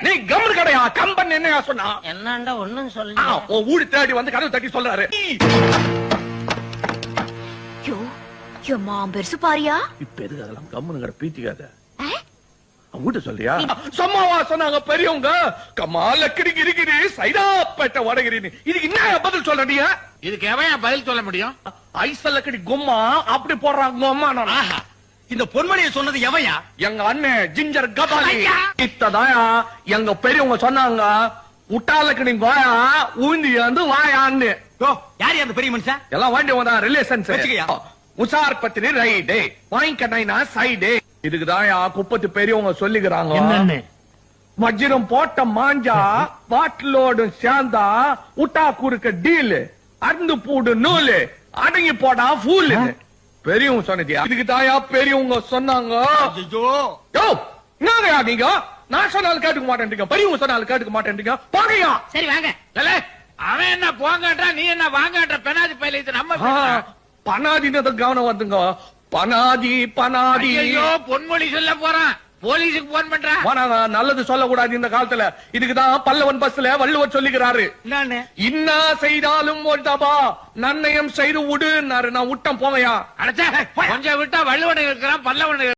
நீ கம்முனு கடையா கம்பன் என்னையா சொன்னா? என்னண்டா ஒண்ணும் சொல்ல. உன் ஊடு தேடி வந்து கதவு தட்டி சொல்றாரு. பெருசு பாரியா? இப்ப எதுக்கு அதெல்லாம் கம்முனு கடை பீத்திக்காத. வீட்டு சொல்றியா? சும்மாவா சொன்னாங்க பெரியவங்க? கமால கிரிகிரி சைதாப்பேட்டை வடகிரி. இதுக்கு என்ன பதில் சொல்ற நீ? இதுக்கு எவன் பதில் சொல்ல முடியும்? ஐசல்ல கடி கும்மா அப்படி போடுறாங்க அம்மா. நான் இந்த பொன்மணியை சொன்னது எவையா? எங்க அண்ணன் ஜிஞ்சர் கபாலி. இத்ததாயா எங்க பெரியவங்க சொன்னாங்க. உட்டாலக்கு நீங்க வாயா ஊந்தி வந்து வாயான்னு. யாரு அந்த பெரிய மனுஷன்? எல்லாம் வேண்டியவங்க தான் ரிலேஷன்ஸ். வச்சுக்கயா. உசார் பத்திரி ரைடே வாங்கிக்கண்ணா சைடே. இதுக்குதாயா குப்பத்து பெரியவங்க சொல்லிக்கிறாங்க. என்னன்னு? வஜ்ரம் போட்ட மாஞ்சா பாட்டிலோடு சேர்ந்தா உட்டா குறுக்க டீல் அருந்து பூடு நூலு அடங்கி போடா ஃபூல். பெரியவங்க சொன்னதியா? இதுக்கு தாயா பெரியவங்க சொன்னாங்க. என்னங்கயா நீங்க? நான் சொன்னாலும் கேட்டுக்க மாட்டேன், பெரியவங்க சொன்னாலும் கேட்டுக்க மாட்டேன். போகையா? சரி வாங்க. அவன் என்ன போங்கன்றா, நீ என்ன வாங்கன்ற? பெனாதி பையில இது நம்ம பனாதினது கவனம் வந்துங்க. பனாதி பனாதி. ஐயோ பொன்மொழி சொல்ல போறான். போலீஸுக்கு போன் பண்ற. நல்லது சொல்லக்கூடாது இந்த காலத்துல. இதுக்குதான் பல்லவன் பஸ்ல வள்ளுவர் சொல்லிக்கிறாரு. இன்னா செய்தாலும் ஒரு தபா நன்னயம் செய்து விடு. நான் விட்டம் போகையா. அடைச்சா கொஞ்சம் விட்டா வள்ளுவன் இருக்கிறான், பல்லவன்